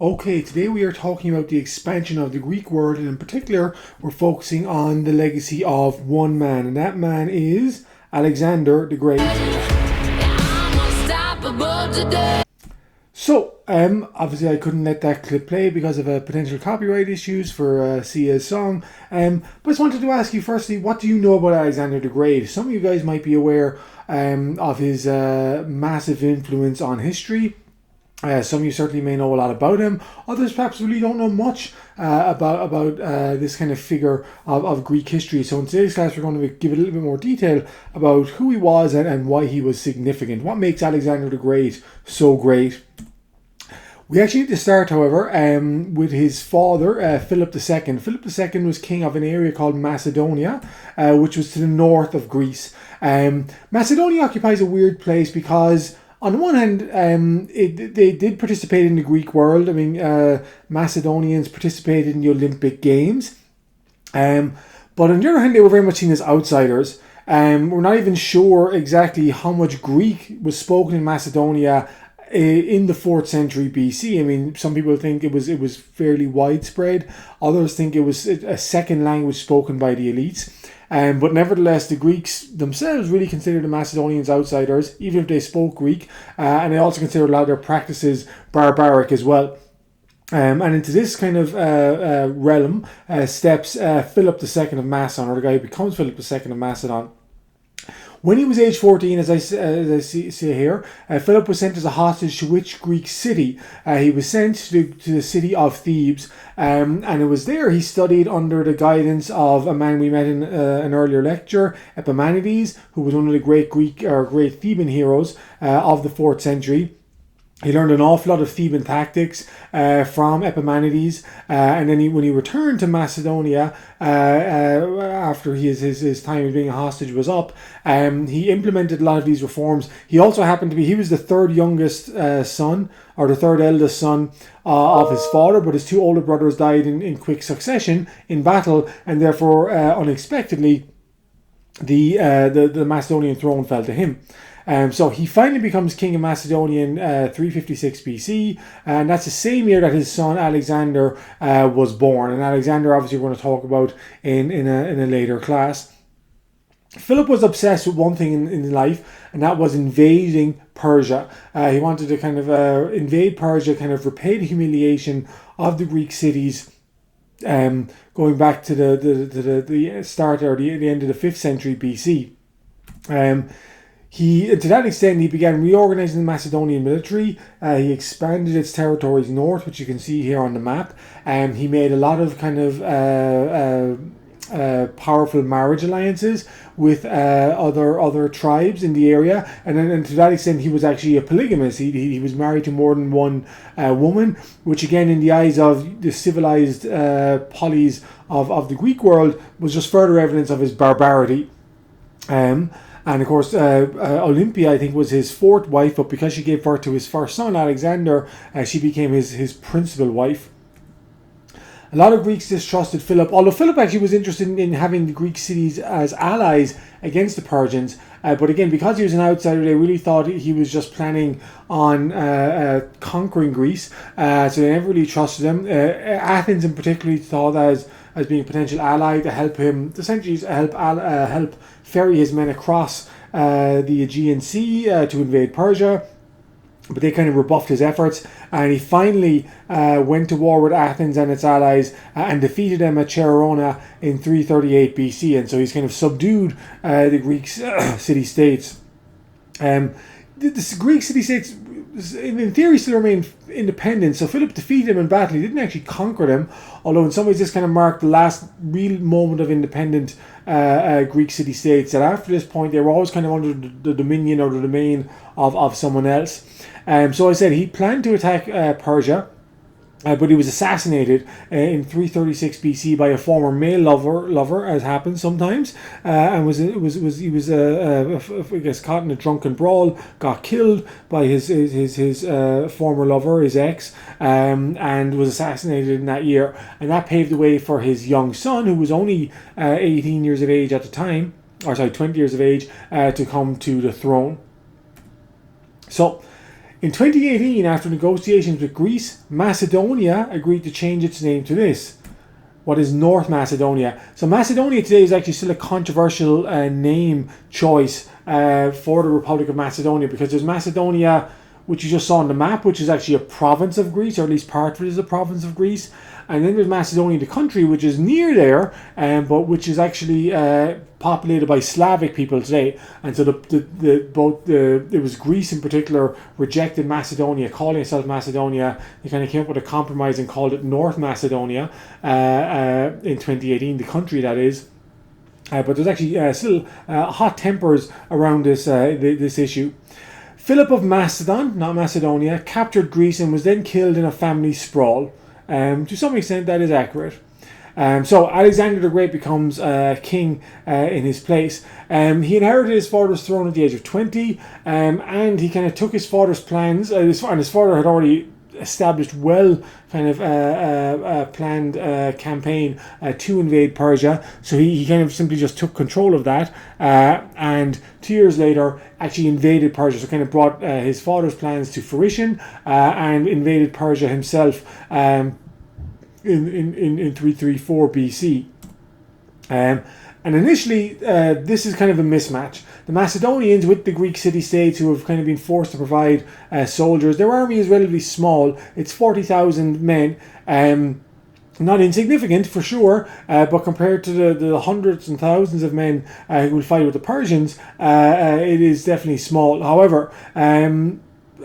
Okay, today we are talking about the expansion of the Greek world, and in particular, we're focusing on the legacy of one man, and that man is Alexander the Great. Obviously, I couldn't let that clip play because of potential copyright issues for Sia's song. But I just wanted to ask you firstly, what do you know about Alexander the Great? Some of you guys might be aware of his massive influence on history. Some of you certainly may know a lot about him. Others perhaps really don't know much about this kind of figure of Greek history. So in today's class, we're going to give a little bit more detail about who he was and why he was significant. What makes Alexander the Great so great? We actually need to start, however, with his father, Philip II. Philip II was king of an area called Macedonia, which was to the north of Greece. Macedonia occupies a weird place because on the one hand, they did participate in the Greek world. I mean, Macedonians participated in the Olympic Games. But on the other hand, they were very much seen as outsiders. We're not even sure exactly how much Greek was spoken in Macedonia in the 4th century BC. I mean, some people think it was fairly widespread. Others think it was a second language spoken by the elites. But nevertheless, the Greeks themselves really considered the Macedonians outsiders, even if they spoke Greek, and they also considered a lot of their practices barbaric as well. And into this kind of realm steps Philip II of Macedon, or the guy who becomes Philip II of Macedon. When he was age 14, as I see here, Philip was sent as a hostage to which Greek city? He was sent to the city of Thebes, and it was there he studied under the guidance of a man we met in an earlier lecture, Epimenides, who was one of the great great Theban heroes of the 4th century. He learned an awful lot of Theban tactics from Epimenides, and then when he returned to Macedonia after his time of being a hostage was up, he implemented a lot of these reforms. He also happened to be, he was the third youngest son, or the third eldest son of his father, but his two older brothers died in quick succession in battle, and therefore unexpectedly the Macedonian throne fell to him. So he finally becomes king of Macedonia in 356 BC, and that's the same year that his son Alexander was born. And Alexander, obviously, we're going to talk about in a later class. Philip was obsessed with one thing in life, and that was invading Persia. He wanted to kind of invade Persia, kind of repay the humiliation of the Greek cities. Going back to the start or the end of the 5th century BC. To that extent, he began reorganizing the Macedonian military. He expanded its territories north, which you can see here on the map. He made a lot of kind of powerful marriage alliances with other tribes in the area, and to that extent, he was actually a polygamist. He was married to more than one woman, which again, in the eyes of the civilized polis of the Greek world, was just further evidence of his barbarity. And of course, Olympia, I think, was his 4th wife, but because she gave birth to his first son, Alexander, she became his principal wife. A lot of Greeks distrusted Philip, although Philip actually was interested in having the Greek cities as allies against the Persians. But again, because he was an outsider, they really thought he was just planning on conquering Greece. So they never really trusted him. Athens, in particular, thought as being a potential ally to help him, essentially help ferry his men across the Aegean Sea to invade Persia. But they kind of rebuffed his efforts, and he finally went to war with Athens and its allies and defeated them at Chaeronea in 338 BC. And so he's kind of subdued the Greek city-states. The Greek city-states, in theory, still remain independent. So Philip defeated them in battle. He didn't actually conquer them, although in some ways this kind of marked the last real moment of independent Greek city-states. And after this point, they were always kind of under the dominion or the domain of someone else. So I said he planned to attack Persia, but he was assassinated in 336 BC by a former male lover, as happens sometimes, and he was I guess caught in a drunken brawl, got killed by his former lover, his ex, and was assassinated in that year, and that paved the way for his young son, who was only 18 years of age at the time, 20 years of age, to come to the throne. So In 2018, after negotiations with Greece, Macedonia agreed to change its name to this. What is North Macedonia? So Macedonia today is actually still a controversial name choice for the Republic of Macedonia, because there's Macedonia, which you just saw on the map, which is actually a province of Greece, or at least part of it is a province of Greece. And then there's Macedonia, the country, which is near there, but which is actually populated by Slavic people today. And so it was Greece in particular rejected Macedonia, calling itself Macedonia. They kind of came up with a compromise and called it North Macedonia in 2018, the country that is. But there's actually still hot tempers around this issue. Philip of Macedon, not Macedonia, captured Greece and was then killed in a family sprawl. To some extent, that is accurate. So Alexander the Great becomes king in his place. He inherited his father's throne at the age of 20, and he kind of took his father's plans, and his father had already established planned campaign to invade Persia. So he kind of simply just took control of that, and 2 years later actually invaded Persia. So kind of brought his father's plans to fruition, and invaded Persia himself in 334 BC. And initially, this is kind of a mismatch. The Macedonians, with the Greek city-states who have kind of been forced to provide soldiers, their army is relatively small. It's 40,000 men. Not insignificant for sure, but compared to the hundreds and thousands of men who will fight with the Persians, it is definitely small. However,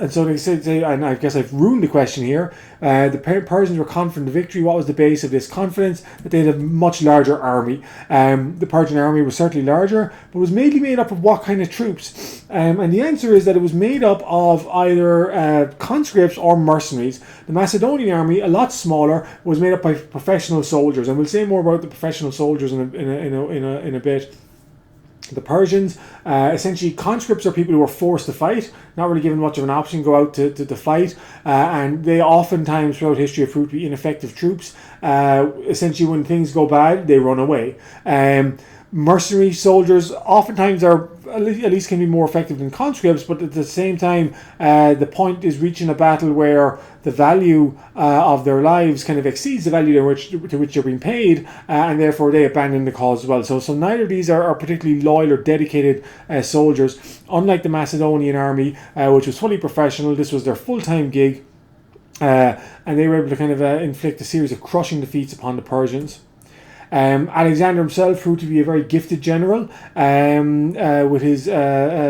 and so they say, and I guess I've ruined the question here. The Persians were confident of victory. What was the base of this confidence? That they had a much larger army. The Persian army was certainly larger, but was mainly made up of what kind of troops? And the answer is that it was made up of either conscripts or mercenaries. The Macedonian army, a lot smaller, was made up by professional soldiers, and we'll say more about the professional soldiers in a bit. The Persians, essentially conscripts are people who are forced to fight, not really given much of an option, go out to fight, and they oftentimes throughout history have proved to be ineffective troops. Essentially when things go bad, they run away. Mercenary soldiers oftentimes are at least can be more effective than conscripts, but at the same time the point is reaching a battle where the value of their lives kind of exceeds the value to which they're being paid, and therefore they abandon the cause as well. So neither of these are particularly loyal or dedicated soldiers. Unlike the Macedonian army, which was fully professional, this was their full-time gig, and they were able to kind of inflict a series of crushing defeats upon the Persians. Alexander himself proved to be a very gifted general, with his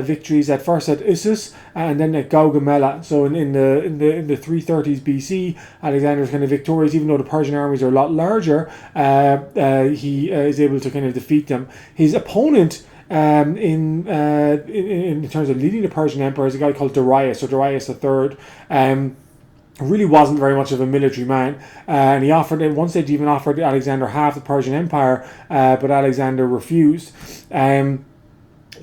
victories at first at Issus and then at Gaugamela. So in the 330s BC, Alexander is kind of victorious, even though the Persian armies are a lot larger. He is able to kind of defeat them. His opponent in terms of leading the Persian Empire is a guy called Darius, or Darius III. Really wasn't very much of a military man, and he offered, at one stage even offered Alexander half the Persian Empire, but Alexander refused.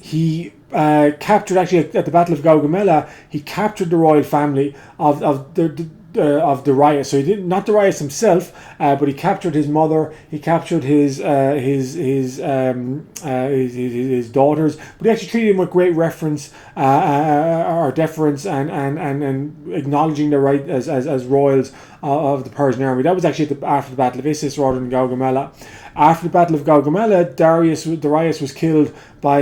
He captured, actually at the Battle of Gaugamela, he captured the royal family of Darius. So he did not Darius himself, but he captured his mother. He captured his daughters. But he actually treated him with great reference or deference, and acknowledging their right as royals of the Persian army. That was actually after the Battle of Issus rather than Gaugamela. After the Battle of Gaugamela, Darius was killed by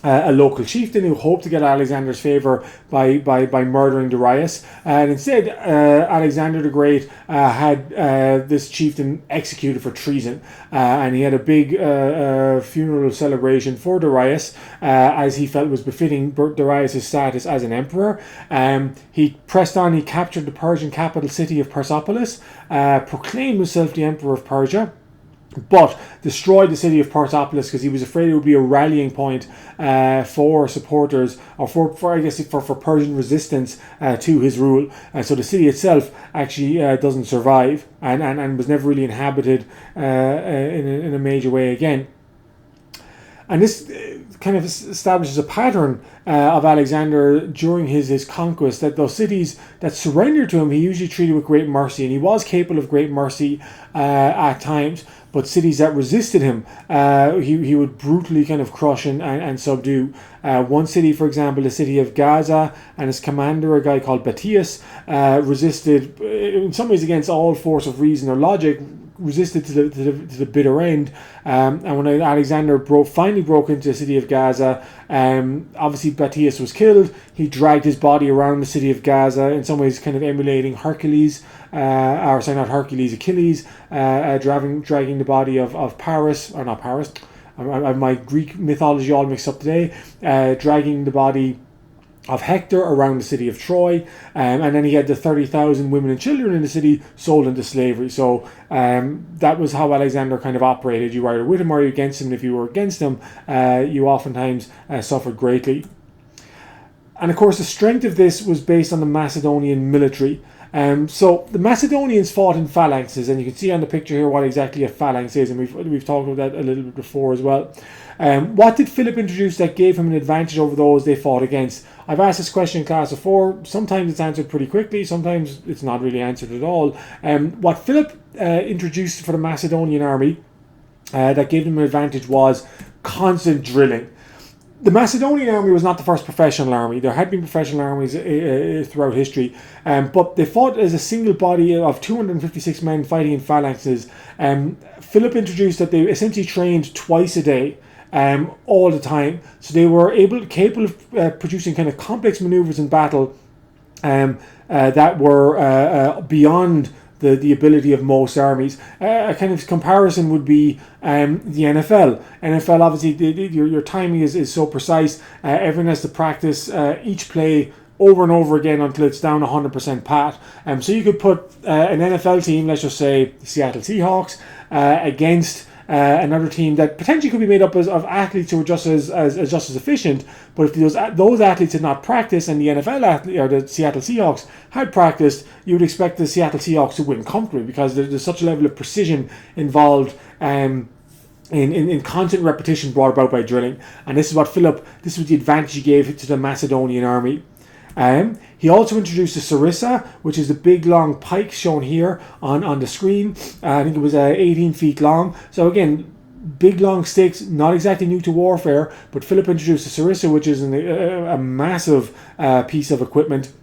a local chieftain who hoped to get Alexander's favour by murdering Darius, and instead Alexander the Great had this chieftain executed for treason, and he had a big funeral celebration for Darius, as he felt was befitting Darius' status as an emperor. He pressed on, he captured the Persian capital city of Persepolis, proclaimed himself the emperor of Persia, but destroyed the city of Persepolis because he was afraid it would be a rallying point for supporters, or for Persian resistance to his rule. So the city itself actually doesn't survive, and was never really inhabited in a major way again. And this kind of establishes a pattern of Alexander during his conquest, that those cities that surrendered to him, he usually treated with great mercy, and he was capable of great mercy at times. But cities that resisted him, he would brutally kind of crush and subdue. One city, for example, the city of Gaza, and his commander, a guy called Batius, resisted, in some ways against all force of reason or logic, resisted to the bitter end. And when Alexander finally broke into the city of Gaza, obviously Batius was killed. He dragged his body around the city of Gaza, in some ways kind of emulating Hercules, or sorry, not Hercules, Achilles, dragging the body of Paris, or not Paris, I have my Greek mythology all mixed up today, dragging the body of Hector around the city of Troy, and then he had the 30,000 women and children in the city sold into slavery. So that was how Alexander kind of operated. You were either with him or you against him, and if you were against him, you oftentimes suffered greatly. And of course, the strength of this was based on the Macedonian military. So the Macedonians fought in phalanxes, and you can see on the picture here what exactly a phalanx is, and we've talked about that a little bit before as well. What did Philip introduce that gave him an advantage over those they fought against? I've asked this question in class before. Sometimes it's answered pretty quickly, sometimes it's not really answered at all. What Philip introduced for the Macedonian army that gave them an advantage was constant drilling. The Macedonian army was not the first professional army. There had been professional armies throughout history, but they fought as a single body of 256 men fighting in phalanxes. Philip introduced that they essentially trained twice a day, all the time. So they were capable of producing kind of complex maneuvers in battle that were beyond the ability of most armies. A kind of comparison would be the NFL. NFL, obviously, your timing is so precise. Everyone has to practice each play over and over again until it's down 100% pat. So you could put an NFL team, let's just say the Seattle Seahawks, against another team that potentially could be made up of athletes who are just as efficient. But if those athletes had not practiced, and the NFL athlete or the Seattle Seahawks had practiced, you would expect the Seattle Seahawks to win comfortably, because there's such a level of precision involved in constant repetition brought about by drilling. And this was the advantage he gave to the Macedonian army. He also introduced the sarissa, which is the big long pike shown here on the screen. I think it was 18 feet long. So again, big long sticks, not exactly new to warfare, but Philip introduced the sarissa, which is a massive piece of equipment.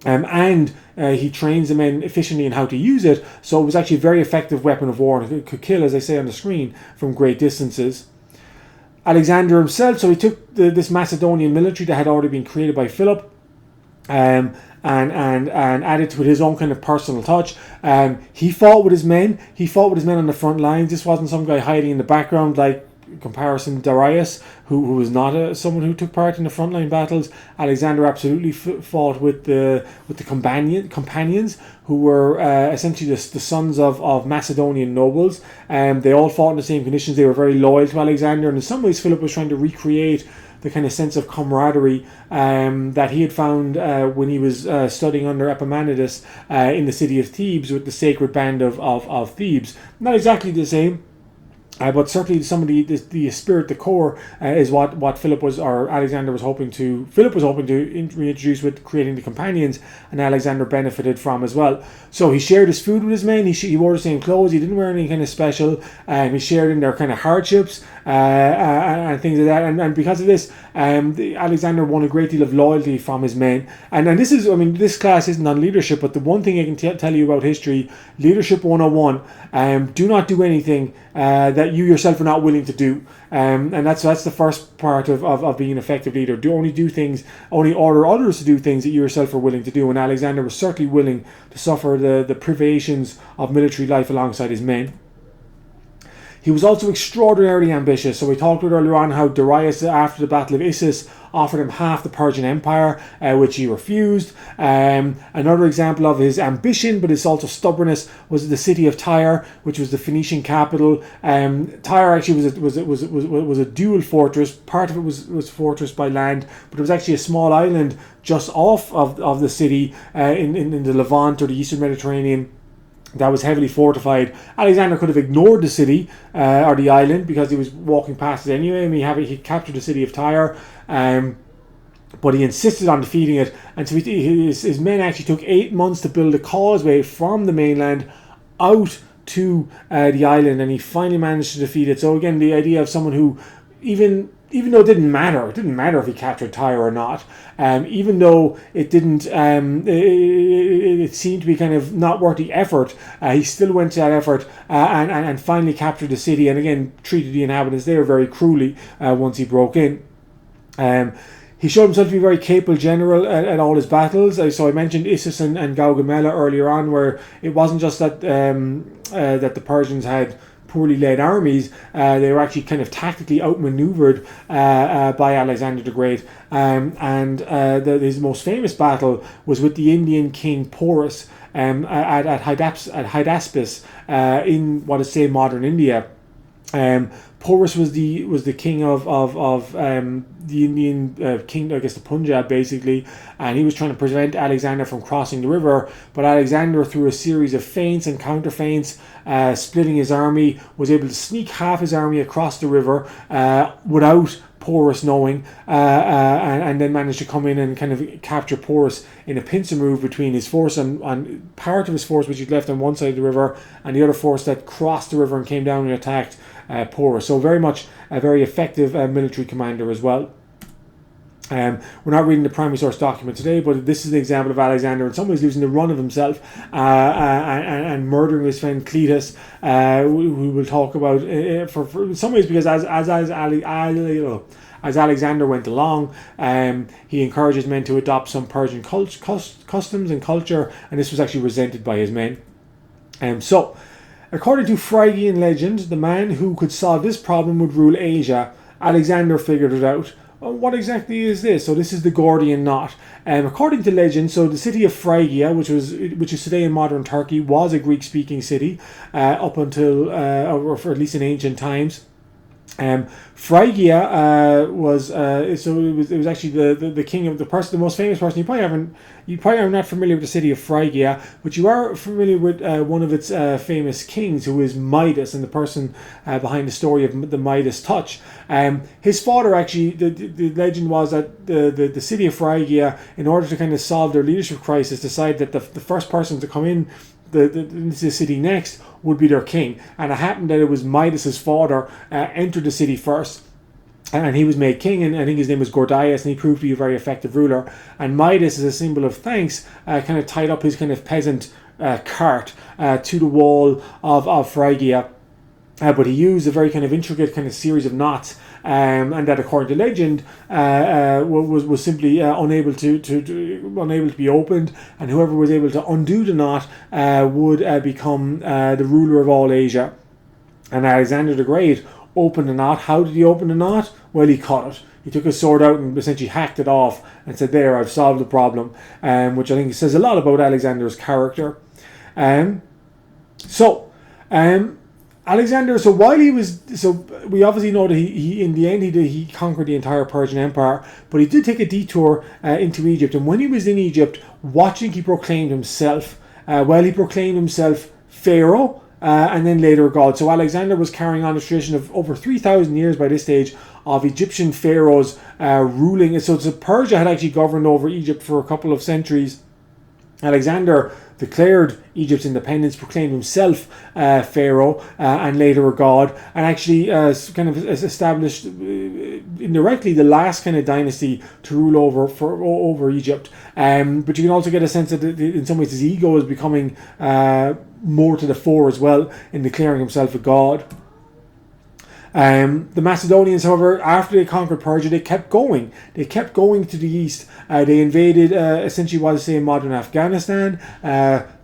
And he trains the men efficiently in how to use it. So it was actually a very effective weapon of war, and it could kill, as I say on the screen, from great distances. Alexander himself, so he took this Macedonian military that had already been created by Philip, and added to it his own kind of personal touch. He fought with his men. He fought with his men on the front lines. This wasn't some guy hiding in the background like, in comparison, Darius, who was not someone who took part in the frontline battles. Alexander absolutely fought with the companions, who were essentially the sons of Macedonian nobles. They all fought in the same conditions. They were very loyal to Alexander, and in some ways Philip was trying to recreate the kind of sense of camaraderie that he had found when he was studying under Epimenides in the city of Thebes with the sacred band of Thebes. Not exactly the same, but certainly some of the spirit, the core, is what Philip was hoping to reintroduce with creating the companions, and Alexander benefited from as well. So he shared his food with his men. He wore the same clothes. He didn't wear any kind of special. He shared in their kind of hardships and things like that. And because of this, Alexander won a great deal of loyalty from his men. And this is, this class isn't on leadership, but the one thing I can tell you about history, leadership 101, do not do anything that you yourself are not willing to do. And that's the first part of being an effective leader. Only order others to do things that you yourself are willing to do. And Alexander was certainly willing to suffer the privations of military life alongside his men. He was also extraordinarily ambitious. So we talked about earlier on how Darius, after the Battle of Issus, offered him half the Persian Empire, which he refused. Another example of his ambition, but his also stubbornness, was the city of Tyre, which was the Phoenician capital. Tyre actually was a dual fortress. Part of it was fortress by land, but it was actually a small island just off of the city in the Levant or the Eastern Mediterranean, that was heavily fortified. Alexander could have ignored the city or the island because he was walking past it anyway. I mean, he captured the city of Tyre, but he insisted on defeating it. And so his men actually took 8 months to build a causeway from the mainland out to the island, and he finally managed to defeat it. So again, the idea of someone who, even though it didn't matter if he captured Tyre or not, even though it didn't, it seemed to be kind of not worth the effort, he still went to that effort and finally captured the city, and again treated the inhabitants there very cruelly once he broke in. He showed himself to be a very capable general at all his battles. So I mentioned Issus and Gaugamela earlier on, where it wasn't just that that the Persians had poorly led armies. They were actually kind of tactically outmaneuvered by Alexander the Great. His most famous battle was with the Indian king Porus at Hydaspes in what is say modern India. Porus was the king of the Indian king, I guess the Punjab basically, and he was trying to prevent Alexander from crossing the river. But Alexander, through a series of feints and counter feints, splitting his army, was able to sneak half his army across the river without Porus knowing, and then managed to come in and kind of capture Porus in a pincer move between his force and part of his force which he'd left on one side of the river, and the other force that crossed the river and came down and attacked Porus. So very much a very effective military commander as well. We're not reading the primary source document today, but this is an example of Alexander in some ways losing the run of himself and murdering his friend Cletus, who we'll talk about for some ways, because as Alexander went along, he encouraged his men to adopt some Persian customs and culture, and this was actually resented by his men. So, according to Phrygian legend, the man who could solve this problem would rule Asia. Alexander figured it out. What exactly is this? So this is the Gordian knot. According to legend, so the city of Phrygia, which is today in modern Turkey, was a Greek-speaking city up until, or for at least in ancient times. Phrygia was so it was actually the king of the most famous person. You probably are not familiar with the city of Phrygia, but you are familiar with one of its famous kings, who is Midas, and the person behind the story of the Midas touch. His father, actually, the legend was that the city of Phrygia, in order to kind of solve their leadership crisis, decided that the first person to come in into the city next would be their king, and it happened that it was Midas's father entered the city first, and he was made king, and I think his name was Gordias, and he proved to be a very effective ruler. And Midas, as a symbol of thanks, kind of tied up his kind of peasant cart to the wall of Phrygia. But he used a very kind of intricate kind of series of knots, and that, according to legend, was simply unable to be opened, and whoever was able to undo the knot would become the ruler of all Asia. And Alexander the Great opened the knot. How did he open the knot? Well, he cut it. He took his sword out and essentially hacked it off and said, "There, I've solved the problem," which I think says a lot about Alexander's character. Alexander, so while he was, so we obviously know that he in the end he conquered the entire Persian Empire, but he did take a detour into Egypt, and when he was in Egypt, what do you think he proclaimed himself? He proclaimed himself Pharaoh, and then later God. So Alexander was carrying on a tradition of over 3,000 years by this stage of Egyptian pharaohs ruling. So Persia had actually governed over Egypt for a couple of centuries. Alexander declared Egypt's independence, proclaimed himself Pharaoh, and later a god, and actually kind of established indirectly the last kind of dynasty to rule over Egypt. But you can also get a sense that in some ways his ego is becoming more to the fore as well in declaring himself a god. The Macedonians, however, after they conquered Persia, they kept going. They kept going to the east. They invaded essentially what is say modern Afghanistan,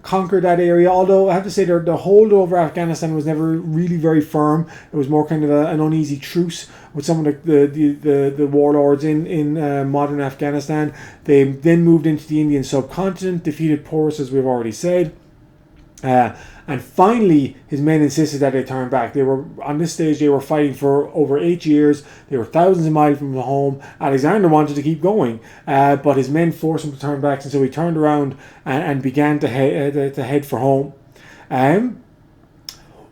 conquered that area. Although I have to say the hold over Afghanistan was never really very firm. It was more kind of an uneasy truce with some of the warlords in modern Afghanistan. They then moved into the Indian subcontinent, defeated Porus, as we've already said. And finally, his men insisted that they turn back. They were on this stage. They were fighting for over 8 years. They were thousands of miles from home. Alexander wanted to keep going, but his men forced him to turn back, and so he turned around and began to head for home.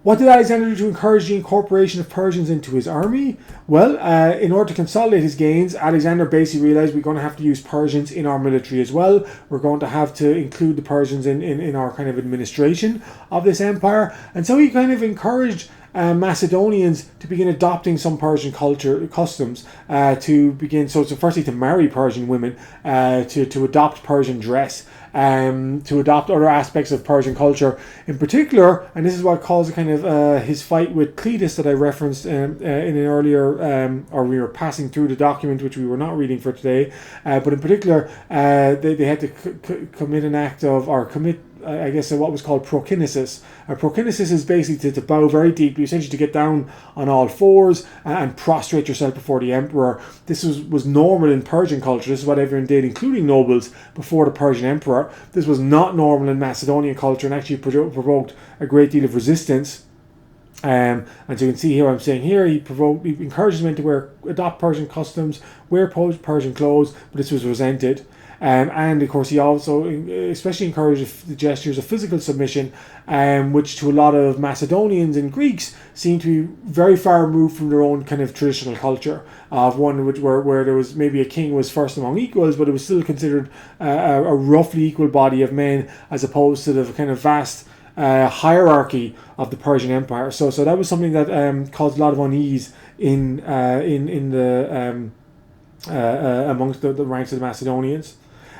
What did Alexander do to encourage the incorporation of Persians into his army? Well, in order to consolidate his gains, Alexander basically realized we're going to have to use Persians in our military as well. We're going to have to include the Persians in our kind of administration of this empire. And so he kind of encouraged Macedonians to begin adopting some Persian culture customs, to begin so firstly to marry Persian women, to adopt Persian dress, to adopt other aspects of Persian culture in particular. And this is what caused kind of his fight with Cletus that I referenced in an earlier, or we were passing through the document which we were not reading for today, but in particular they had to commit an act of, or commit I guess what was called prokinesis. Prokinesis is basically to bow very deeply, essentially to get down on all fours and prostrate yourself before the emperor. This was normal in Persian culture. This is what everyone did, including nobles, before the Persian emperor. This was not normal in Macedonian culture and actually provoked a great deal of resistance. And so you can see here, I'm saying here, he encouraged men to adopt Persian customs, wear Persian clothes, but this was resented. And of course, he also especially encouraged the gestures of physical submission, which to a lot of Macedonians and Greeks seemed to be very far removed from their own kind of traditional culture of one where there was maybe a king was first among equals, but it was still considered a roughly equal body of men, as opposed to the kind of vast hierarchy of the Persian Empire. So that was something that caused a lot of unease in the amongst the ranks of the Macedonians.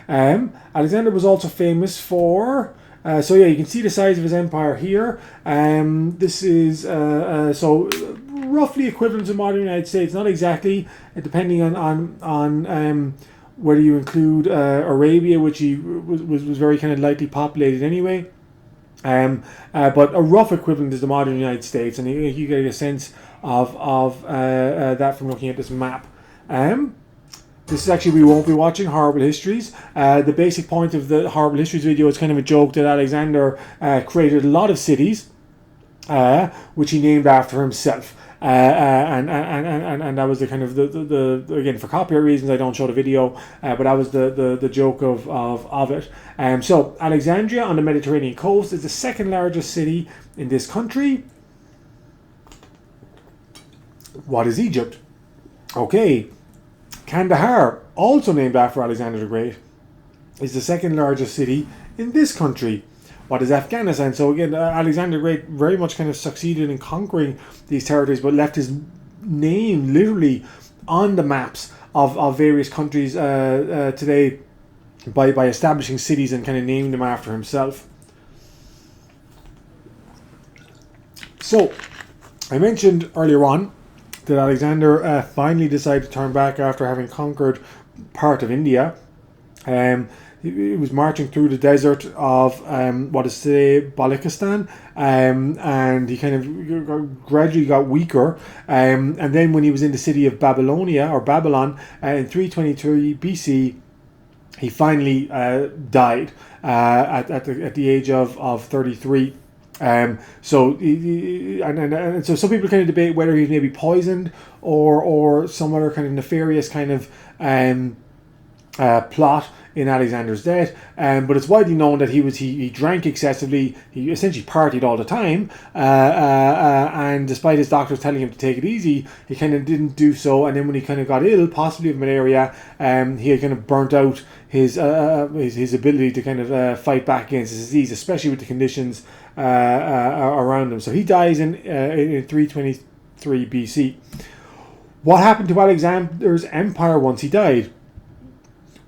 Alexander was also famous for, so yeah, you can see the size of his empire here. This is so roughly equivalent to modern United States, not exactly, depending on whether you include Arabia, which he was very kind of lightly populated anyway. But a rough equivalent is the modern United States, and you get a sense of that from looking at this map. This is actually, we won't be watching Horrible Histories. The basic point of the Horrible Histories video is kind of a joke that Alexander created a lot of cities, which he named after himself. And that was the kind of the again, for copyright reasons I don't show the video, but that was the joke of it. So Alexandria on the Mediterranean coast is the second largest city in this country. What is Egypt? Okay, Kandahar, also named after Alexander the Great, is the second largest city in this country. What is Afghanistan? So again, Alexander the Great very much kind of succeeded in conquering these territories, but left his name literally on the maps of various countries today by establishing cities and kind of naming them after himself. So I mentioned earlier on that Alexander finally decided to turn back after having conquered part of India. He was marching through the desert of what is today Balochistan, and he kind of gradually got weaker. And then when he was in the city of Babylonia, or Babylon, in 323 BC, he finally died at the age of 33. So some people kind of debate whether he was maybe poisoned or some other kind of nefarious kind of plot in Alexander's death, but it's widely known that he drank excessively. He essentially partied all the time, and despite his doctors telling him to take it easy, he kind of didn't do so. And then when he kind of got ill, possibly of malaria, he had kind of burnt out his ability to kind of fight back against his disease, especially with the conditions around him. So he dies in 323 BC. What happened to Alexander's empire once he died?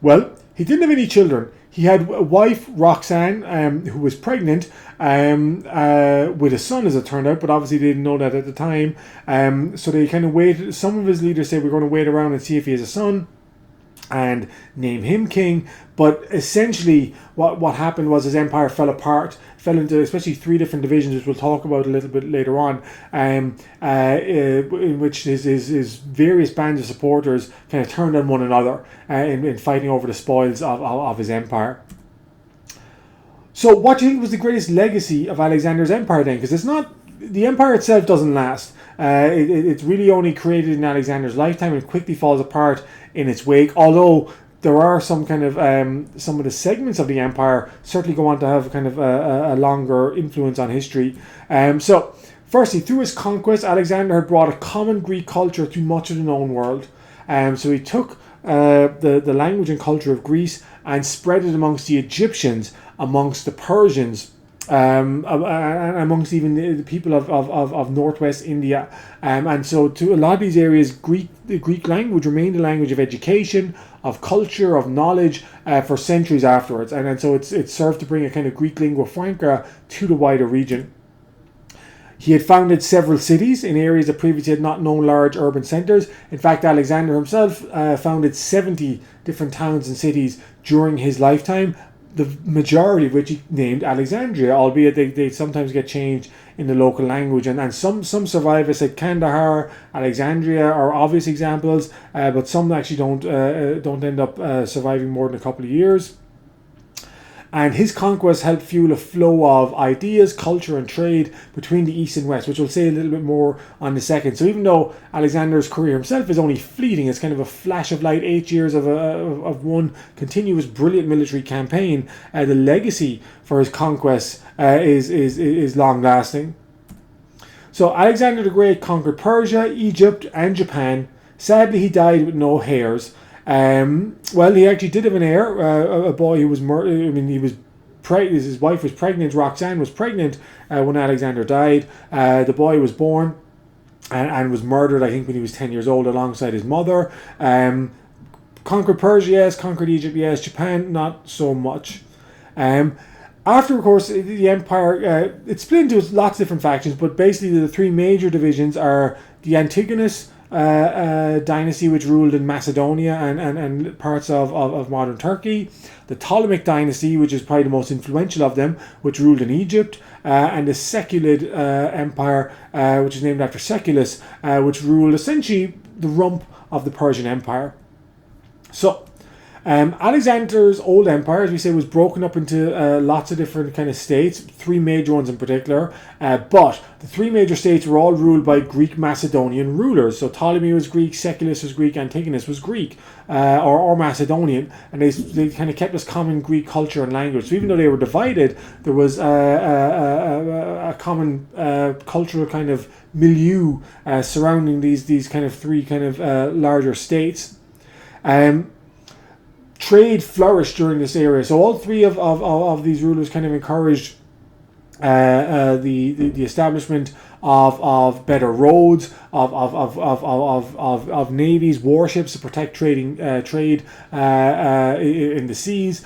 Well, he didn't have any children. He had a wife, Roxanne, who was pregnant with a son, as it turned out, but obviously they didn't know that at the time. So they kind of waited. Some of his leaders said, we're going to wait around and see if he has a son and name him king. But essentially what happened was his empire fell apart, fell into especially three different divisions, which we'll talk about a little bit later on, in which his various bands of supporters kind of turned on one another in fighting over the spoils of his empire. So what do you think was the greatest legacy of Alexander's empire then? Because it's not, the empire itself doesn't last. It's really only created in Alexander's lifetime and quickly falls apart in its wake, although there are some kind of some of the segments of the empire certainly go on to have kind of a longer influence on history. So firstly, through his conquest, Alexander had brought a common Greek culture to much of the known world. So he took the language and culture of Greece and spread it amongst the Egyptians, amongst the Persians, and amongst even the people of northwest India. And so to a lot of these areas, the Greek language remained a language of education, of culture, of knowledge for centuries afterwards. And so it served to bring a kind of Greek lingua franca to the wider region. He had founded several cities in areas that previously had not known large urban centres. In fact, Alexander himself founded 70 different towns and cities during his lifetime, the majority of which he named Alexandria, albeit they sometimes get changed in the local language. And some survive. I said Kandahar, Alexandria are obvious examples, but some actually don't end up surviving more than a couple of years. And his conquest helped fuel a flow of ideas, culture and trade between the East and West, which we'll say a little bit more on in a second. So even though Alexander's career himself is only fleeting, it's kind of a flash of light, 8 years of one continuous brilliant military campaign, the legacy for his conquests is long-lasting. So Alexander the Great conquered Persia, Egypt and Japan. Sadly, he died with no heirs. Well, he actually did have an heir, a boy who was murdered. I mean, his wife was pregnant. Roxanne was pregnant when Alexander died. The boy was born and was murdered, I think, when he was 10 years old, alongside his mother. Conquered Persia, yes. Conquered Egypt, yes. Japan, not so much. After, of course, the empire, it's split into lots of different factions, but basically the three major divisions are the Antigonus dynasty, which ruled in Macedonia and parts of modern Turkey, the Ptolemaic dynasty, which is probably the most influential of them, which ruled in Egypt, and the Seculid empire, which is named after Seculus, which ruled essentially the rump of the Persian Empire. So Alexander's old empire, as we say, was broken up into lots of different kind of states, three major ones in particular, but the three major states were all ruled by Greek Macedonian rulers. So Ptolemy was Greek, Seculus was Greek, Antigonus was Greek, or Macedonian, and they kind of kept this common Greek culture and language. So even though they were divided, there was a common cultural kind of milieu surrounding these kind of three kind of larger states. Trade flourished during this era, so all three of these rulers kind of encouraged the establishment of better roads, of navies, warships to protect trade in the seas,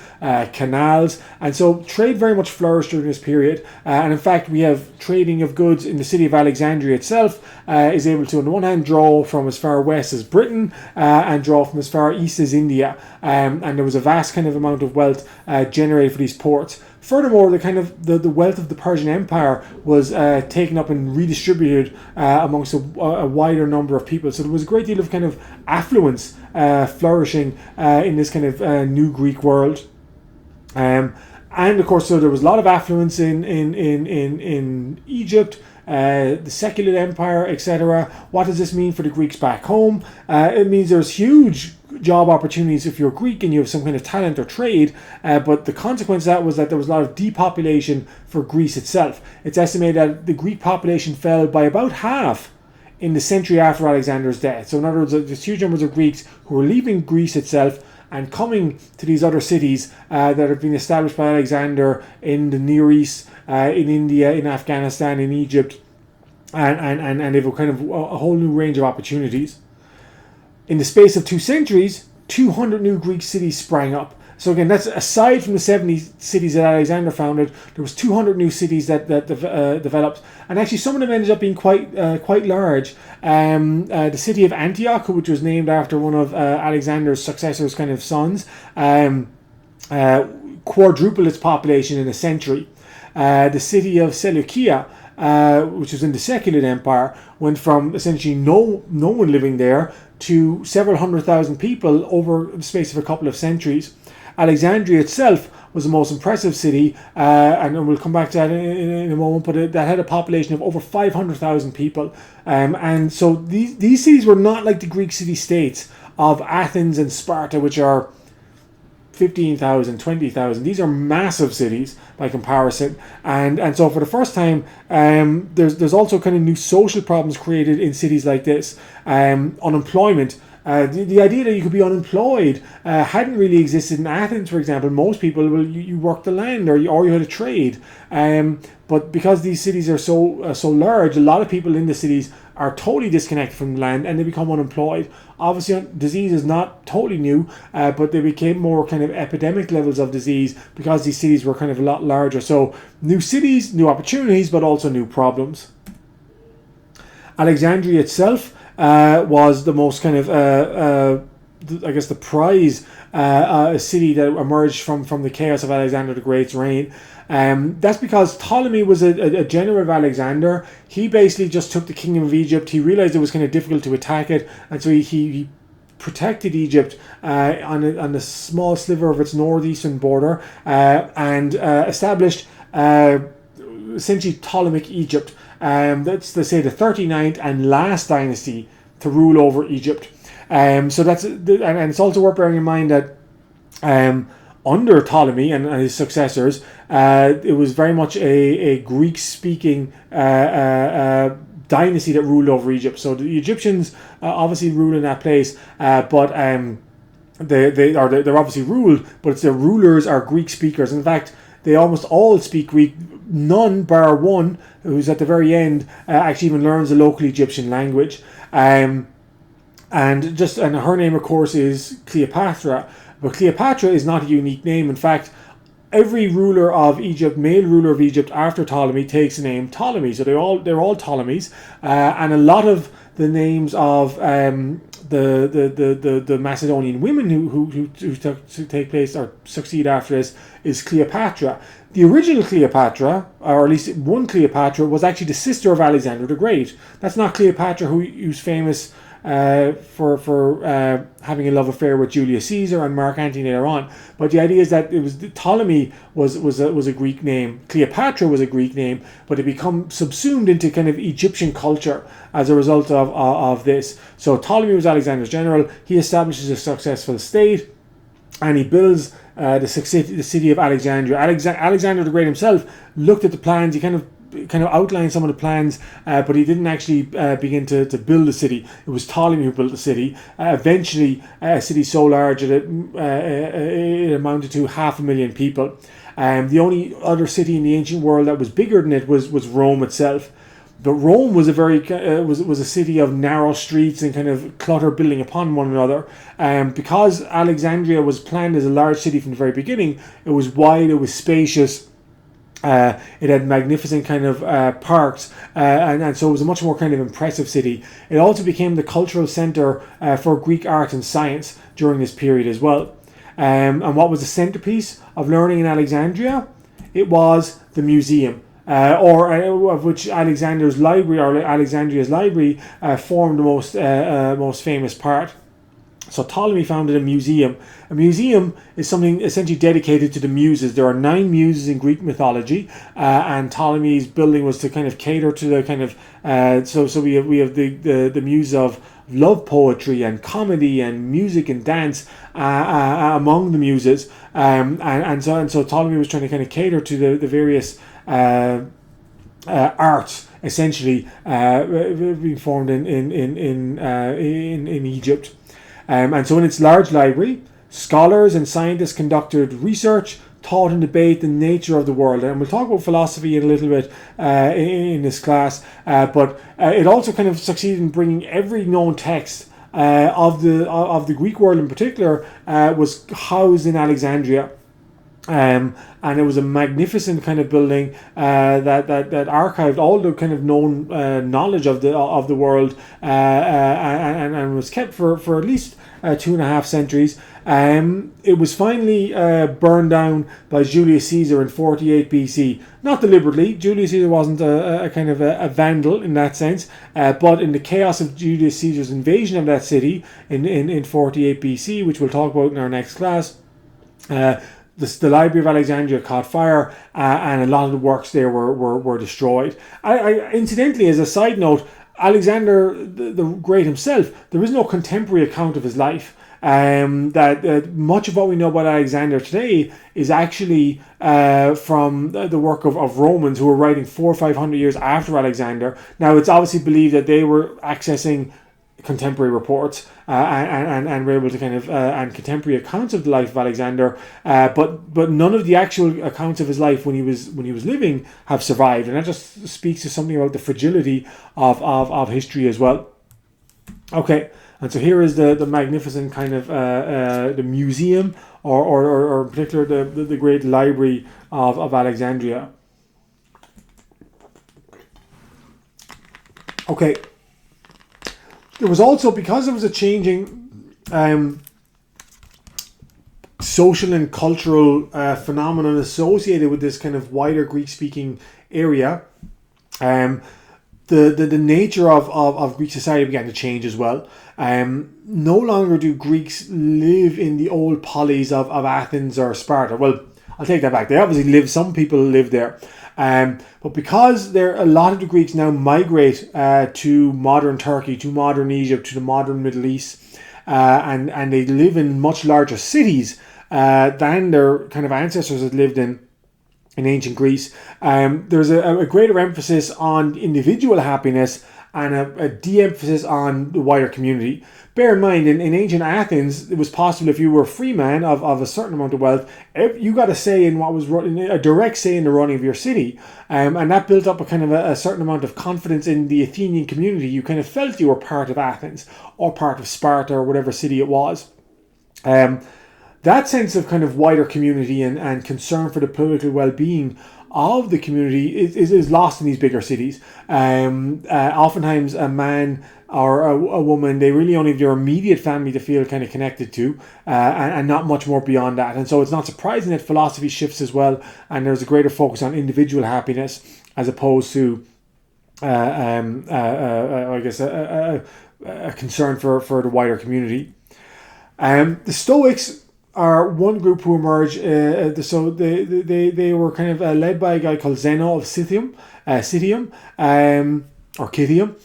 canals, and so trade very much flourished during this period. And in fact, we have trading of goods in the city of Alexandria itself is able to, on the one hand, draw from as far west as Britain and draw from as far east as India, and there was a vast kind of amount of wealth generated for these ports. Furthermore, the wealth of the Persian Empire was taken up and redistributed amongst a wider number of people. So there was a great deal of kind of affluence flourishing in this kind of new Greek world. And of course, so there was a lot of affluence in Egypt, the Seculid Empire, etc. What does this mean for the Greeks back home? It means there's huge job opportunities if you're Greek and you have some kind of talent or trade, but the consequence of that was that there was a lot of depopulation for Greece itself. It's estimated that the Greek population fell by about half in the century after Alexander's death. So in other words, there's huge numbers of Greeks who were leaving Greece itself and coming to these other cities that have been established by Alexander in the Near East, in India, in Afghanistan, in Egypt, and they've a kind of a whole new range of opportunities. In the space of 2 centuries, 200 new Greek cities sprang up. So again, that's aside from the 70 cities that Alexander founded, there was 200 new cities that developed, and actually some of them ended up being quite large. The city of Antioch, which was named after one of Alexander's successors' kind of sons, quadrupled its population in a century. The city of Seleucia, which was in the Seculid Empire, went from essentially no one living there to several 100,000 people over the space of a couple of centuries. Alexandria itself was the most impressive city, and we'll come back to that in a moment, but that had a population of over 500,000 people. And so these cities were not like the Greek city-states of Athens and Sparta, which are 15,000, 20,000. These are massive cities by comparison. And so for the first time, there's also kind of new social problems created in cities like this. Unemployment. The idea that you could be unemployed hadn't really existed in Athens, for example. Most people, well, you worked the land, or you had a trade. But because these cities are so large, a lot of people in the cities are totally disconnected from the land, and they become unemployed. Obviously, disease is not totally new, but they became more kind of epidemic levels of disease because these cities were kind of a lot larger. So new cities, new opportunities, but also new problems. Alexandria itself was the most kind of, I guess, the prize city that emerged from the chaos of Alexander the Great's reign. That's because Ptolemy was a general of Alexander. He basically just took the kingdom of Egypt. He realized it was kind of difficult to attack it, and so he protected Egypt on a small sliver of its northeastern border, and established essentially Ptolemaic Egypt. That's, let's say, the 39th and last dynasty to rule over Egypt. So that's, and it's also worth bearing in mind that under Ptolemy and his successors, it was very much a Greek-speaking dynasty that ruled over Egypt. So the Egyptians obviously ruled in that place, but they're obviously ruled, but it's their rulers are Greek speakers. In fact, they almost all speak Greek. None, bar one, who's at the very end, actually even learns the local Egyptian language. And her name, of course, is Cleopatra. But Cleopatra is not a unique name. In fact, every ruler of Egypt, male ruler of Egypt after Ptolemy, takes the name Ptolemy. So they're all Ptolemies, and a lot of the names of the Macedonian women who take place or succeed after this is Cleopatra. The original Cleopatra, or at least one Cleopatra, was actually the sister of Alexander the Great. That's not Cleopatra who's famous for having a love affair with Julius Caesar and Mark Antony later on. But the idea is that it was Ptolemy was a Greek name. Cleopatra was a Greek name, but it become subsumed into kind of Egyptian culture as a result of this. So Ptolemy was Alexander's general. He establishes a successful state, and he builds the city of Alexandria. Alexander the Great himself looked at the plans. He kind of outlined some of the plans, but he didn't actually begin to build the city. It was Ptolemy who built the city. Eventually, a city so large that it amounted to 500,000 people. The only other city in the ancient world that was bigger than it was Rome itself. But Rome was was a city of narrow streets and kind of clutter building upon one another. Because Alexandria was planned as a large city from the very beginning, it was wide, it was spacious. It had magnificent kind of parks, and so it was a much more kind of impressive city. It also became the cultural center for Greek art and science during this period as well. And what was the centerpiece of learning in Alexandria? It was the museum. Of which Alexandria's library formed the most famous part. So Ptolemy founded a museum. A museum is something essentially dedicated to the muses. There are 9 muses in Greek mythology, and Ptolemy's building was to kind of cater to the kind of so we have the muse of love poetry and comedy and music and dance among the muses, and so Ptolemy was trying to kind of cater to the various arts essentially being formed in Egypt. And so in its large library, scholars and scientists conducted research, taught and debate the nature of the world. And we'll talk about philosophy in a little bit in this class, but it also kind of succeeded in bringing every known text of the Greek world in particular was housed in Alexandria. And it was a magnificent kind of building that archived all the kind of known knowledge of the world, and was kept for at least 2.5 centuries. It was finally burned down by Julius Caesar in 48 BC. Not deliberately. Julius Caesar wasn't a kind of a vandal in that sense, but in the chaos of Julius Caesar's invasion of that city in 48 BC, which we'll talk about in our next class, the Library of Alexandria caught fire, and a lot of the works there were destroyed. Incidentally, as a side note, Alexander the Great himself, there is no contemporary account of his life. that much of what we know about Alexander today is actually from the work of Romans, who were writing 400 or 500 years after Alexander. Now, it's obviously believed that they were accessing contemporary reports and were able to kind of and contemporary accounts of the life of Alexander, but none of the actual accounts of his life when he was living have survived, and that just speaks to something about the fragility of history as well. Okay, and so here is the magnificent kind of the museum, or in particular the great library of Alexandria. Okay. There was also, because there was a changing social and cultural phenomenon associated with this kind of wider Greek-speaking area, the nature of Greek society began to change as well. No longer do Greeks live in the old polis of Athens or Sparta. Well, I'll take that back. They obviously live, some people live there. But because a lot of the Greeks now migrate to modern Turkey, to modern Egypt, to the modern Middle East, and they live in much larger cities than their kind of ancestors had lived in ancient Greece, there's a greater emphasis on individual happiness and a de-emphasis on the wider community. Bear in mind, in ancient Athens, it was possible, if you were a free man of a certain amount of wealth, you got a say in what was running, a direct say in the running of your city. And that built up a kind of a certain amount of confidence in the Athenian community. You kind of felt you were part of Athens or part of Sparta or whatever city it was. That sense of kind of wider community and concern for the political well-being of the community is lost in these bigger cities. Oftentimes a man or a woman, they really only have their immediate family to feel kind of connected to, and not much more beyond that. And so it's not surprising that philosophy shifts as well, and there's a greater focus on individual happiness as opposed to I guess a concern for the wider community. The Stoics are one group who emerged. So they were kind of led by a guy called Zeno of Citium, or Citium.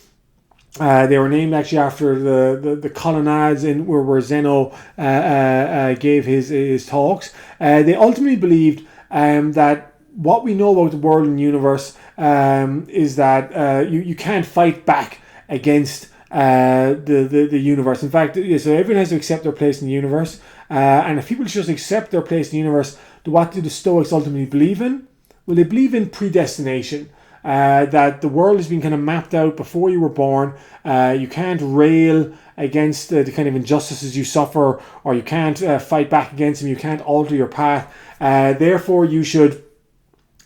They were named actually after the colonnades where Zeno gave his talks. They ultimately believed that what we know about the world and universe is that you can't fight back against the universe. In fact, so everyone has to accept their place in the universe. And if people just accept their place in the universe, what do the Stoics ultimately believe in? Well, they believe in predestination. That the world has been kind of mapped out before you were born. You can't rail against the kind of injustices you suffer, or you can't fight back against them. You can't alter your path. Therefore, you should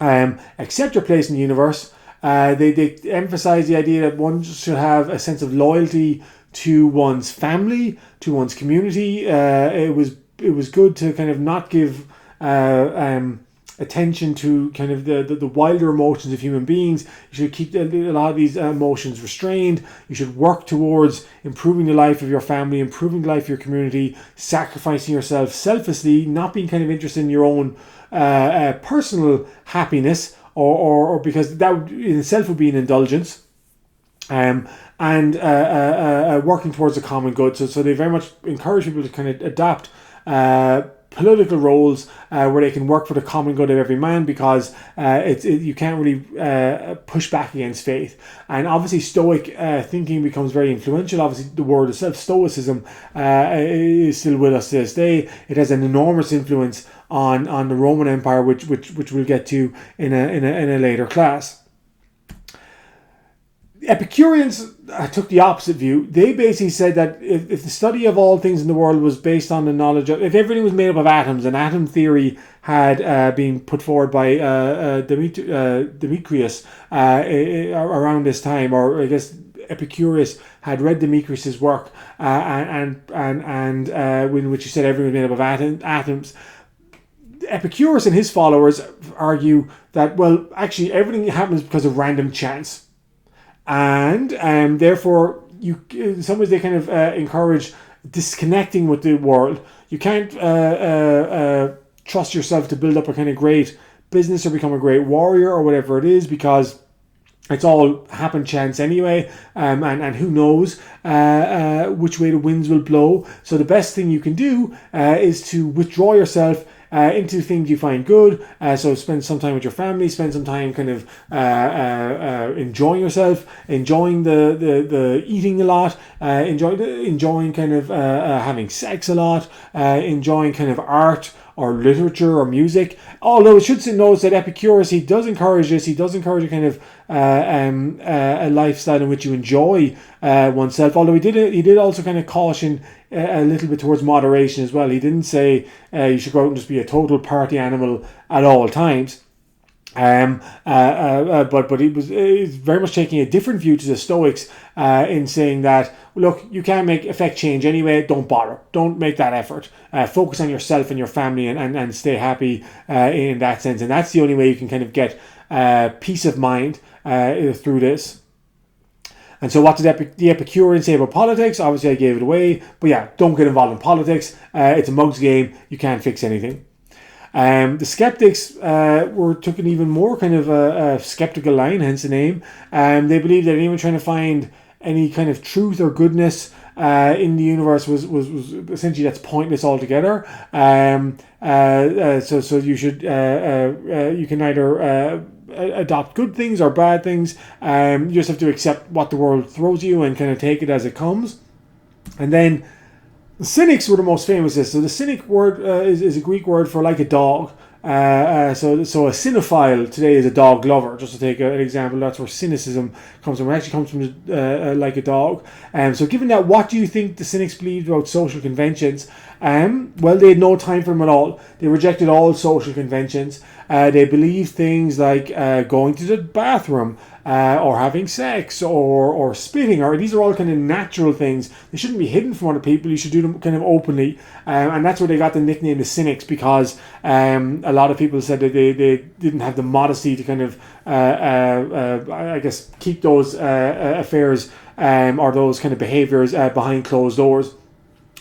accept your place in the universe. They emphasize the idea that one should have a sense of loyalty to one's family, to one's community. It was good to kind of not give attention to kind of the wilder emotions of human beings. You should keep a lot of these emotions restrained. You should work towards improving the life of your family, improving the life of your community, sacrificing yourself selflessly, not being kind of interested in your own personal happiness, or because that in itself would be an indulgence. And working towards a common good. So they very much encourage people to kind of adapt political roles where they can work for the common good of every man, because you can't really push back against faith. And obviously Stoic thinking becomes very influential. Obviously the word itself, Stoicism, is still with us to this day. It has an enormous influence on the Roman Empire, which we'll get to in a later class. Epicureans took the opposite view. They basically said that if the study of all things in the world was based on the knowledge of, if everything was made up of atoms, and atom theory had been put forward by Demetrius around this time, or I guess Epicurus had read Demetrius's work, and in which he said everything was made up of atoms. Epicurus and his followers argue that, well, actually everything happens because of random chance. And therefore, in some ways they kind of encourage disconnecting with the world. You can't trust yourself to build up a kind of great business or become a great warrior or whatever it is, because It's all happen chance anyway, and who knows which way the winds will blow. So the best thing you can do is to withdraw yourself into things you find good. So spend some time with your family, spend some time kind of enjoying yourself, enjoying the eating a lot, enjoying kind of having sex a lot, enjoying kind of art or literature or music. Although it should notice that Epicurus, he does encourage this. He does encourage a kind of a lifestyle in which you enjoy oneself. Although he did also kind of caution a little bit towards moderation as well. He didn't say you should go out and just be a total party animal at all times. But he's very much taking a different view to the Stoics in saying that, look, you can't affect change anyway. Don't bother. Don't make that effort. Focus on yourself and your family and stay happy in that sense. And that's the only way you can kind of get peace of mind through this. And so what did the Epicurean say about politics? Obviously, I gave it away. But yeah, don't get involved in politics. It's a mug's game. You can't fix anything. The skeptics took an even more kind of a skeptical line, hence the name. They believed that anyone trying to find any kind of truth or goodness in the universe was essentially that's pointless altogether. So you should you can either adopt good things or bad things. You just have to accept what the world throws you and kind of take it as it comes. And then the Cynics were the most famous. So the Cynic word is a Greek word for like a dog. So a cynophile today is a dog lover. Just to take an example, that's where cynicism comes from. It actually comes from like a dog. So given that, what do you think the Cynics believed about social conventions? Well, they had no time for them at all. They rejected all social conventions. They believed things like going to the bathroom, or having sex, or spitting, or these are all kind of natural things. They shouldn't be hidden from other people. You should do them kind of openly, and that's where they got the nickname the Cynics, because a lot of people said that they didn't have the modesty to kind of I guess keep those affairs or those kind of behaviors behind closed doors.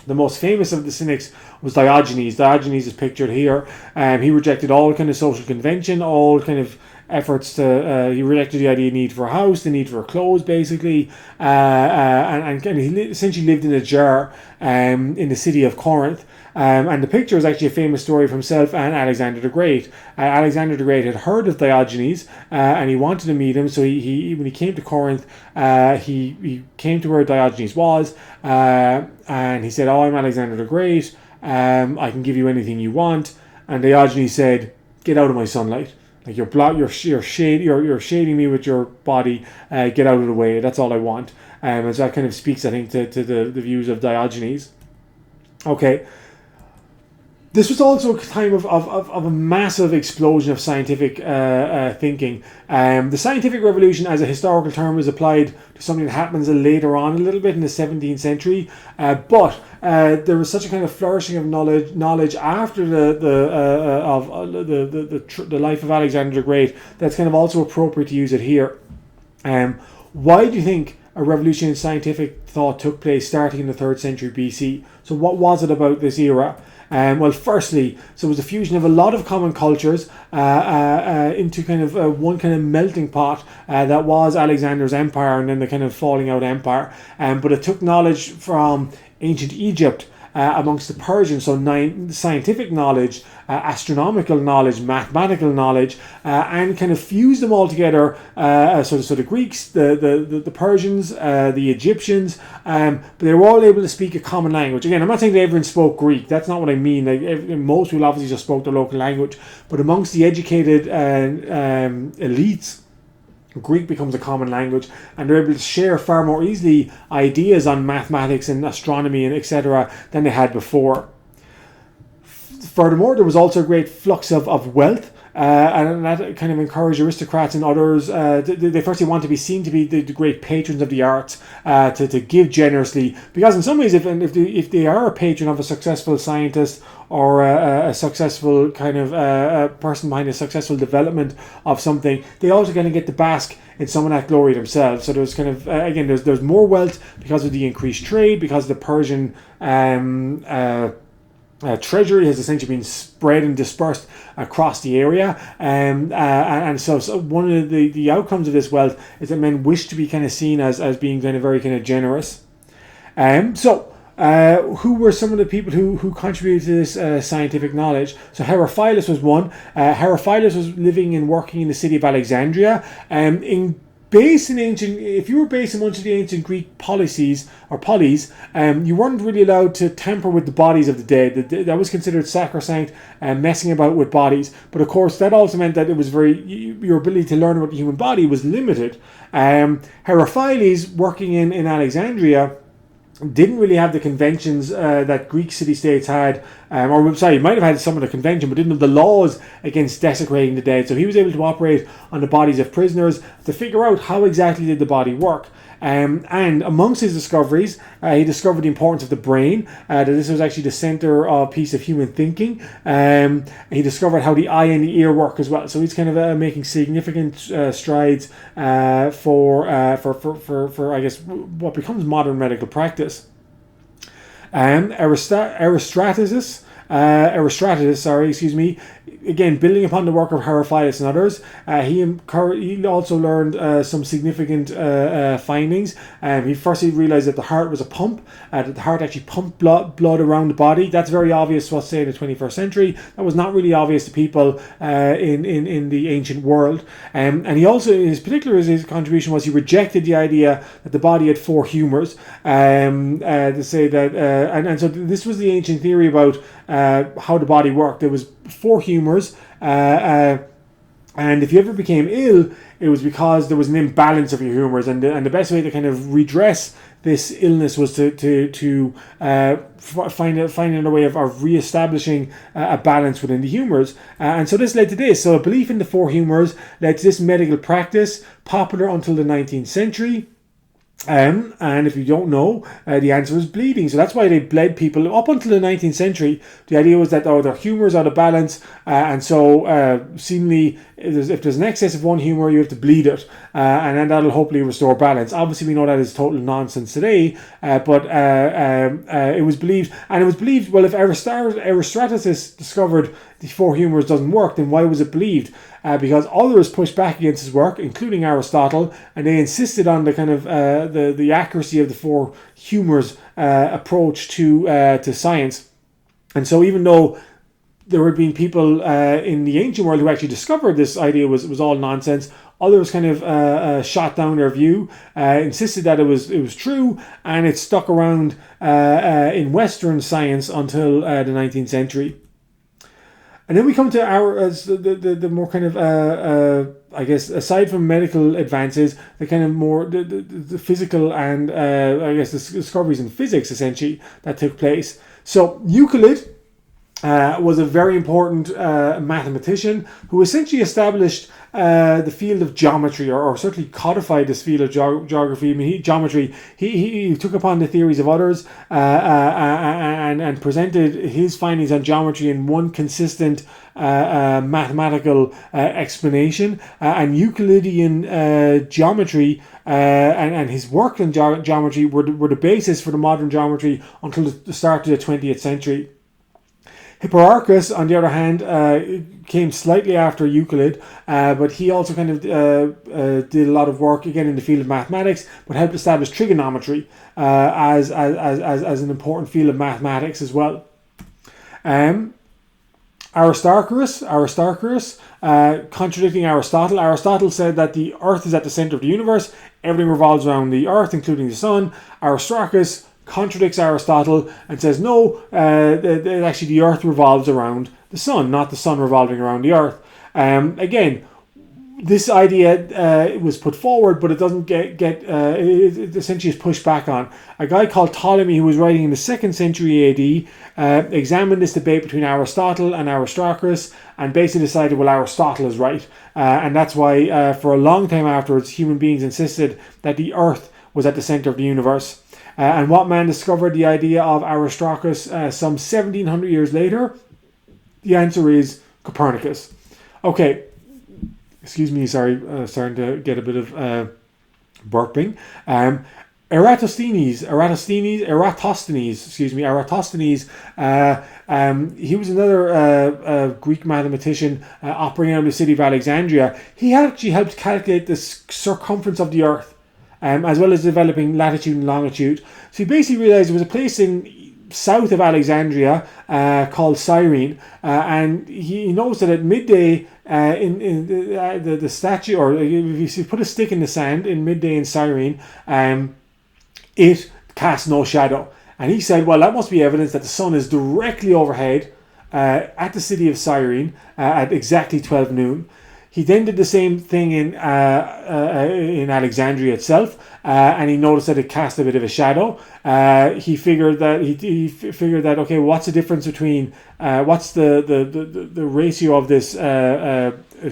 The most famous of the Cynics was Diogenes. Diogenes is pictured here. He rejected all kind of social convention, all kind of efforts to. He rejected the idea of need for a house, the need for clothes, basically, and he essentially lived in a jar in the city of Corinth. And the picture is actually a famous story of himself and Alexander the Great. Alexander the Great had heard of Diogenes and he wanted to meet him. So he when he came to Corinth, he came to where Diogenes was, and he said, "Oh, I'm Alexander the Great. I can give you anything you want." And Diogenes said, "Get out of my sunlight. Like you're shading me with your body. Get out of the way. That's all I want." And so that kind of speaks, I think, to the views of Diogenes. Okay. This was also a time of a massive explosion of scientific thinking. The scientific revolution as a historical term is applied to something that happens later on a little bit in the 17th century. But there was such a kind of flourishing of knowledge after the life of Alexander the Great that's kind of also appropriate to use it here. Why do you think a revolution in scientific thought took place starting in the 3rd century BC? So what was it about this era? Well, firstly, so it was a fusion of a lot of common cultures into kind of one kind of melting pot that was Alexander's empire and then the kind of falling out empire. But it took knowledge from ancient Egypt amongst the Persians, so scientific knowledge, astronomical knowledge, mathematical knowledge, and kind of fused them all together. So the Greeks, the Persians, the Egyptians, but they were all able to speak a common language. Again, I'm not saying that everyone spoke Greek. That's not what I mean. Like, most people obviously just spoke their local language, but amongst the educated elites, Greek becomes a common language, and they're able to share far more easily ideas on mathematics and astronomy and etc. than they had before. Furthermore, there was also a great flux of wealth, and that kind of encouraged aristocrats and others. They firstly want to be seen to be the great patrons of the arts, to give generously, because in some ways, if they are a patron of a successful scientist or a successful kind of person behind a successful development of something, they also kind of get to bask in some of that glory themselves. So there's kind of again, there's more wealth because of the increased trade, because of the Persian treasury has essentially been spread and dispersed across the area, and so one of the outcomes of this wealth is that men wish to be kind of seen as being kind of very kind of generous. Who were some of the people who contributed to this scientific knowledge? So Herophilus was one. Herophilus was living and working in the city of Alexandria. If you were based in one of the ancient Greek policies or polis, you weren't really allowed to tamper with the bodies of the dead. That was considered sacrosanct, messing about with bodies. But of course, that also meant that it was your ability to learn about the human body was limited. Herophilus, working in Alexandria, didn't really have the conventions that Greek city-states had, he might have had some of the convention, but didn't have the laws against desecrating the dead. So he was able to operate on the bodies of prisoners to figure out how exactly did the body work. And amongst his discoveries, he discovered the importance of the brain, that this was actually the center of piece of human thinking. He discovered how the eye and the ear work as well. So he's kind of making significant strides for I guess what becomes modern medical practice. Erostratus, again, building upon the work of Herophilus and others, he also learned some significant findings. He firstly realized that the heart was a pump, that the heart actually pumped blood around the body. That's very obvious to us, say, in the 21st century. That was not really obvious to people in the ancient world. And he also, his contribution was he rejected the idea that the body had four humors, to say that, and so this was the ancient theory about how the body worked. There was four humors, and if you ever became ill, it was because there was an imbalance of your humors, and the best way to kind of redress this illness was to find a way of re-establishing a balance within the humors, and so this led to this. So a belief in the four humors led to this medical practice, popular until the 19th century. And if you don't know, the answer is bleeding. So that's why they bled people up until the 19th century. The idea was that their humors are out of balance, and so seemingly if there's an excess of one humor, you have to bleed it, and then that'll hopefully restore balance. Obviously, we know that is total nonsense today, but it was believed, well, if Erostratus discovered the four humors doesn't work, then why was it believed? Because others pushed back against his work, including Aristotle, and they insisted on the kind of the accuracy of the four humors approach to science. And so, even though there had been people in the ancient world who actually discovered this idea was all nonsense, others kind of shot down their view, insisted that it was true, and it stuck around in Western science until the 19th century. And then we come to the more kind of I guess, aside from medical advances, the kind of more the physical and I guess the discoveries in physics essentially that took place. So Euclid was a very important mathematician who essentially established the field of geometry, or certainly codified this field of geography. I mean, geometry. He took upon the theories of others and presented his findings on geometry in one consistent mathematical explanation. And Euclidean geometry and his work in geometry were the basis for the modern geometry until the start of the 20th century. Hipparchus, on the other hand, came slightly after Euclid, but he also kind of did a lot of work again in the field of mathematics, but helped establish trigonometry as an important field of mathematics as well. Aristarchus, contradicting Aristotle. Aristotle said that the Earth is at the center of the universe. Everything revolves around the Earth, including the sun. Aristarchus contradicts Aristotle and says no, actually the Earth revolves around the sun, not the sun revolving around the Earth. Again, this idea was put forward, but it doesn't it essentially is pushed back on. A guy called Ptolemy, who was writing in the 2nd century AD, examined this debate between Aristotle and Aristarchus and basically decided, well, Aristotle is right. And that's why for a long time afterwards, human beings insisted that the Earth was at the center of the universe. And what man discovered the idea of Aristarchus some 1700 years later? The answer is Copernicus. Okay, excuse me, sorry, starting to get a bit of burping. Eratosthenes. He was another Greek mathematician operating out of the city of Alexandria. He actually helped calculate the circumference of the Earth, as well as developing latitude and longitude. So he basically realized there was a place in south of Alexandria called Cyrene, and he noticed that at midday in the statue, or if you put a stick in the sand in midday in Cyrene, it cast no shadow. And he said, well, that must be evidence that the sun is directly overhead at the city of Cyrene at exactly 12 noon. He then did the same thing in Alexandria itself, and he noticed that it cast a bit of a shadow. He figured that okay, what's the difference between what's the ratio of this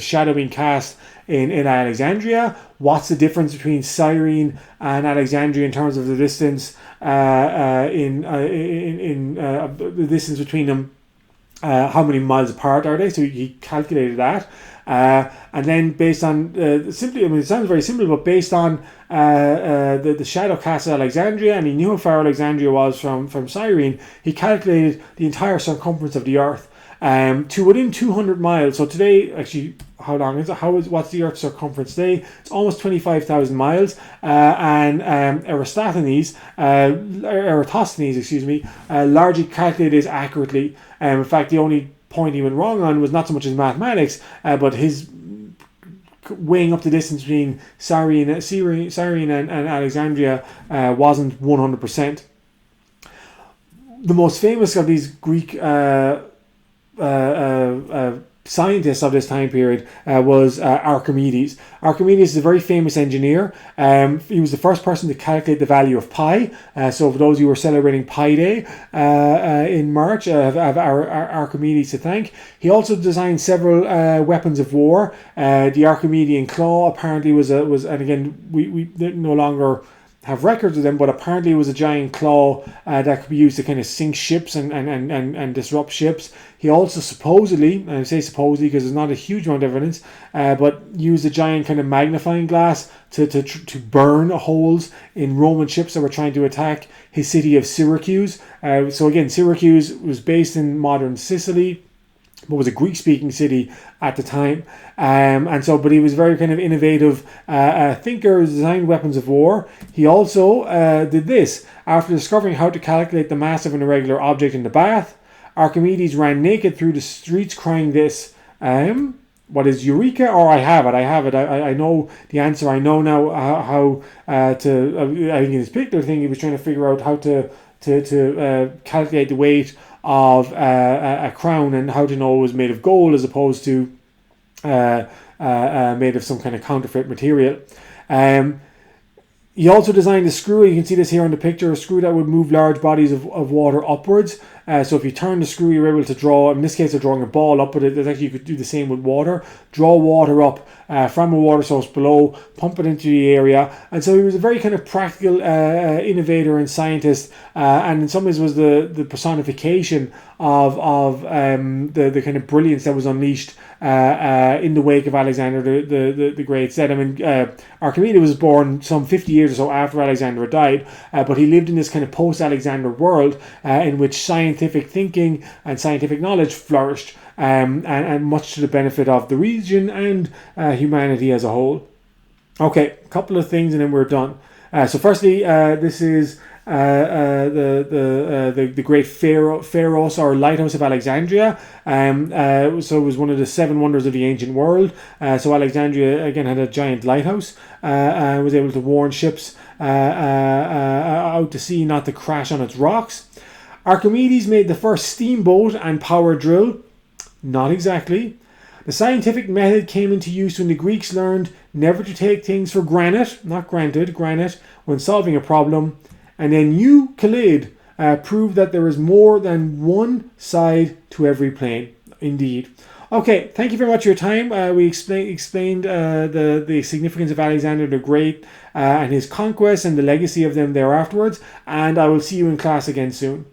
shadow being cast in Alexandria? What's the difference between Cyrene and Alexandria in terms of the distance the distance between them? How many miles apart are they? So he calculated that. And then based on simply, I mean, it sounds very simple, but based on the shadow cast at Alexandria, and he knew how far Alexandria was from Cyrene, he calculated the entire circumference of the Earth to within 200 miles. So today, actually, how long is it? What's the Earth's circumference today? It's almost 25,000 miles. And Eratosthenes, largely calculated this accurately. In fact, the only point he went wrong on was not so much his mathematics, but his weighing up the distance between Cyrene and Alexandria wasn't 100%. The most famous of these Greek scientists of this time period was Archimedes. Archimedes is a very famous engineer. He was the first person to calculate the value of pi. So for those who were celebrating Pi Day in March, have Archimedes to thank. He also designed several weapons of war. The Archimedean claw apparently was, and again, we no longer have records of them, but apparently it was a giant claw that could be used to kind of sink ships and disrupt ships. He also supposedly, and I say supposedly because there's not a huge amount of evidence, but used a giant kind of magnifying glass to burn holes in Roman ships that were trying to attack his city of Syracuse. So again, Syracuse was based in modern Sicily, but was a Greek-speaking city at the time, but he was very kind of innovative thinker, designed weapons of war. He also did this. After discovering how to calculate the mass of an irregular object in the bath, Archimedes ran naked through the streets crying this, what is Eureka? Or I have it, I know the answer. I know now how to, I think in this particular thing he was trying to figure out how to calculate the weight of a crown and how to know it was made of gold as opposed to made of some kind of counterfeit material. He also designed a screw. You can see this here on the picture, a screw that would move large bodies of water upwards. So if you turn the screw, you're able to draw, in this case they're drawing a ball up, but actually you could do the same with water. Draw water up from a water source below, pump it into the area. And so he was a very kind of practical innovator and scientist, and in some ways was the personification of the kind of brilliance that was unleashed in the wake of Alexander the Great's death. I mean, Archimedes was born some 50 years or so after Alexander died, but he lived in this kind of post-Alexander world in which scientific thinking and scientific knowledge flourished, and much to the benefit of the region and humanity as a whole. Okay, a couple of things and then we're done. So firstly, this is the great Pharos or lighthouse of Alexandria. So it was one of the 7 wonders of the ancient world. So Alexandria again had a giant lighthouse, was able to warn ships out to sea not to crash on its rocks. Archimedes made the first steamboat and power drill. Not exactly. The scientific method came into use when the Greeks learned never to take things for granted, not granted, granite, when solving a problem. And then Euclid proved that there is more than one side to every plane. Indeed. Okay, thank you very much for your time. We explained the significance of Alexander the Great and his conquests and the legacy of them there afterwards. And I will see you in class again soon.